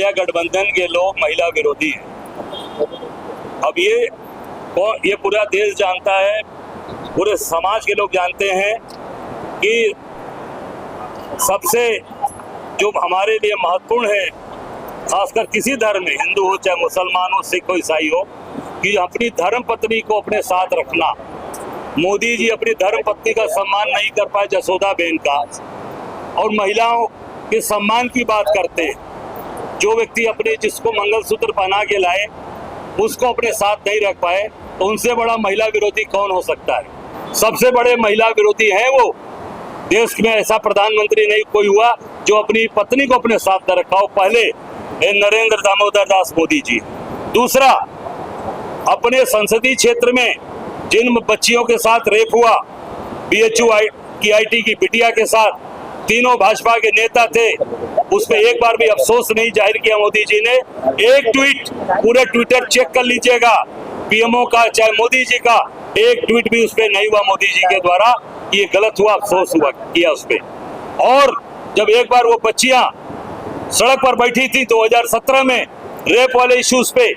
India गठबंधन के लोग महिला विरोधी हैं। अब ये पूरा देश जानता है, पूरे समाज के लोग जानते हैं कि सबसे जो हमारे लिए महत्वपूर्ण है, खासकर किसी धर्म में, हिंदू हो चाहे मुसलमान हो, सिख हो, ईसाई हो, कि अपनी धर्म पत्नी को अपने साथ रखना। मोदी जी अपनी धर्म पत्नी का सम्मान नहीं कर पाए, जसोदा बेन का, और महिलाओं के सम्मान की बात करते हैं। जो व्यक्ति अपने जिसको मंगलसूत्र पहना के लाए उसको अपने साथ नहीं रख पाए, तो उनसे बड़ा महिला विरोधी कौन हो सकता है? सबसे बड़े महिला विरोधी हैं वो। देश में ऐसा प्रधानमंत्री नहीं कोई हुआ जो अपनी पत्नी को अपने साथ न रखा हो। पहले नरेंद्र दामोदर दास मोदी जी। दूसरा, अपने संसदीय क्षेत्र में जिन बच्चियों के साथ रेप हुआ, BHU की IT की बिटिया के साथ, तीनों भाजपा के नेता थे, उस पर एक बार भी अफसोस नहीं जाहिर किया मोदी जी ने। एक ट्वीट, पूरे ट्विटर चेक कर लीजिएगा, पीएमओ का चाहे मोदी जी का, एक ट्वीट भी उस पर नहीं हुआ मोदी जी के द्वारा, ये गलत हुआ, अफसोस हुआ किया उस पर। और जब एक बार वो बच्चियां सड़क पर बैठी थी 2017 में रेप वाले इश्यूज पे,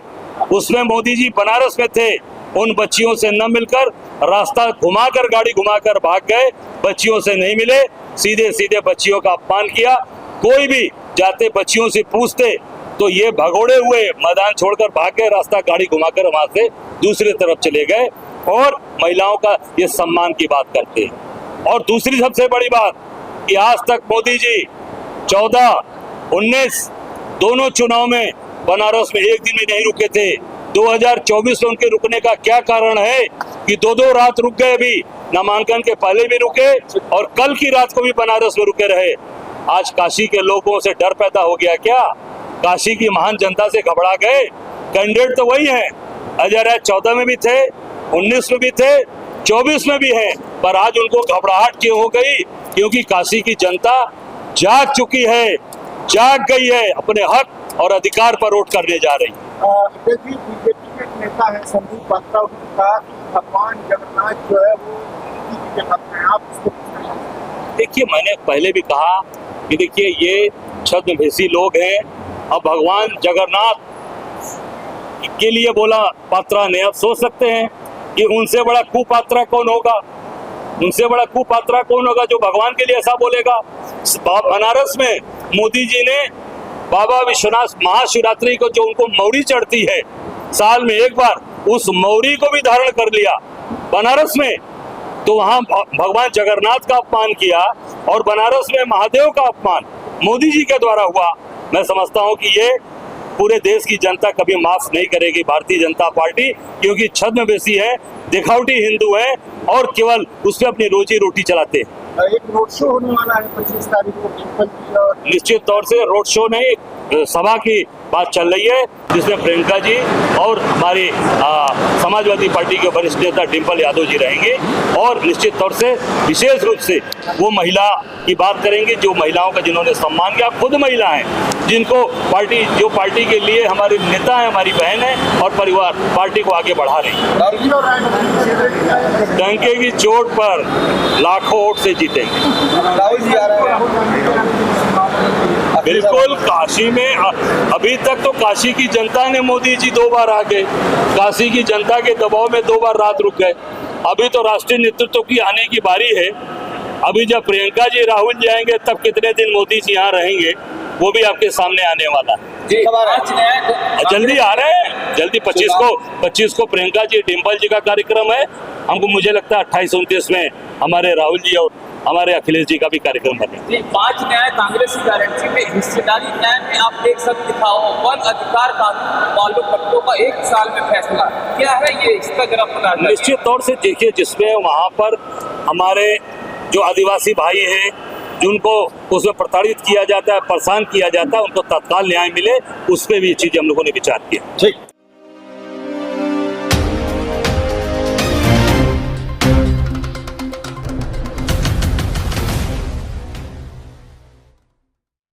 उसमें मोदी जी बनारस में थे, उन बच्चियों से न मिलकर रास्ता घुमाकर, गाड़ी घुमाकर भाग गए, बच्चियों से नहीं मिले, सीधे सीधे बच्चियों का अपमान किया। कोई भी जाते बच्चियों से पूछते तो ये भगोड़े हुए मैदान छोड़कर भाग गए, रास्ता गाड़ी घुमाकर वहां से दूसरी तरफ चले गए, और महिलाओं का ये सम्मान की बात करते हैं। और दूसरी सबसे बड़ी बात कि आज तक मोदी जी 14, 19 दोनों चुनाव में बनारस में एक दिन भी नहीं रुके थे। 2024 में उनके रुकने का क्या कारण है कि दो रात रुक गए, अभी नामांकन के पहले भी रुके और कल की रात को भी बनारस में रुके रहे। आज काशी के लोगों से डर पैदा हो गया क्या? काशी की महान जनता से घबरा गए? कैंडिडेट तो वही है, 2014 में भी थे, 19 में भी थे, 24 में भी है, पर आज उनको घबराहट क्यों हो गई? क्योंकि काशी की जनता जाग चुकी है, जाग गई है, अपने हक और अधिकार पर वोट करने जा रही है। बीजेपी के नेता है संदीप पात्रा, उन्होंने कहा कि भगवान जगन्नाथ जो है वो की जगह पे, आप इसको देखिए, मैंने पहले भी कहा कि देखिए ये छद्मवेशी लोग हैं। अब भगवान जगन्नाथ के लिए बोला पात्रा ने, अब सोच सकते हैं कि उनसे बड़ा कुपात्रा कौन होगा, उनसे बड़ा कुपात्रा कौन होगा जो भगवान के लिए ऐसा बोलेगा। बनारस में मोदी जी ने बाबा विश्वनाथ महाशिवरात्रि को जो उनको मौरी चढ़ती है साल में एक बार, उस मौरी को भी धारण कर लिया बनारस में, तो वहां भगवान जगन्नाथ का अपमान किया और बनारस में महादेव का अपमान मोदी जी के द्वारा हुआ। मैं समझता हूं कि ये पूरे देश की जनता कभी माफ नहीं करेगी भारतीय जनता पार्टी, क्योंकि छद्मवेशी है, दिखावटी हिंदू है और केवल उससे अपनी रोजी रोटी चलाते हैं। एक रोड शो होने वाला है 25 तारीख को डिम्पल जी, और निश्चित तौर से रोड शो नहीं, सभा की बात चल रही है, जिसमें प्रियंका जी और हमारी समाजवादी पार्टी के वरिष्ठ नेता डिम्पल यादव जी रहेंगे, और निश्चित तौर से विशेष रूप से वो महिला की बात करेंगे, जो महिलाओं का जिन्होंने सम्मान किया, खुद महिला हैं, जिनको जो पार्टी के लिए हमारे नेता है, हमारी बहन है और परिवार पार्टी को आगे बढ़ा रही है। डंके की चोट पर लाखों वोट से जीतेंगे। बिल्कुल, काशी में अभी तक तो काशी की जनता ने मोदी जी 2 बार आ गए, काशी की जनता के दबाव में 2 बार रात रुक गए। अभी तो राष्ट्रीय नेतृत्व की आने की बारी है। अभी जब प्रियंका जी राहुल जी आएंगे तब कितने दिन मोदी जी यहाँ रहेंगे वो भी आपके सामने आने वाला है। जल्दी आ रहे हैं, जल्दी 25 को प्रियंका जी डिम्पल जी का कार्यक्रम है। हमको मुझे लगता है 28-29 में हमारे राहुल जी और हमारे अखिलेश जी का भी कार्यक्रम है। 5 न्याय कांग्रेस की गारंटी में हिस्सेदारी न्याय में आप देख सकते दिखाओ, वन अधिकार कानून बालू पट्टों का 1 साल में फैसला क्या है, ये इसका जरा पता। निश्चित तौर से देखिए, जिसमें वहाँ पर हमारे जो आदिवासी भाई हैं जिनको उसमें प्रताड़ित किया जाता है, परेशान किया जाता है, उनको तत्काल न्याय मिले, उस पर भी ये चीजें हम लोगों ने विचार किया। ठीक।